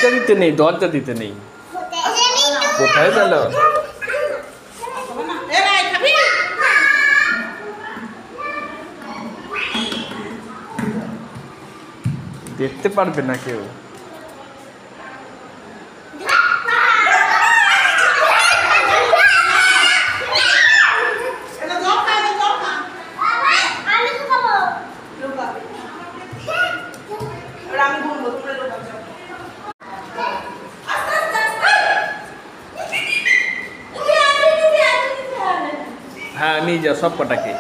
দরজা দিতে নেই, দরজা দিতে নেই। কোথায় গেল? দেখতে পারবে না কেউ। হ্যাঁ নিয়ে যাও সব কটাকে।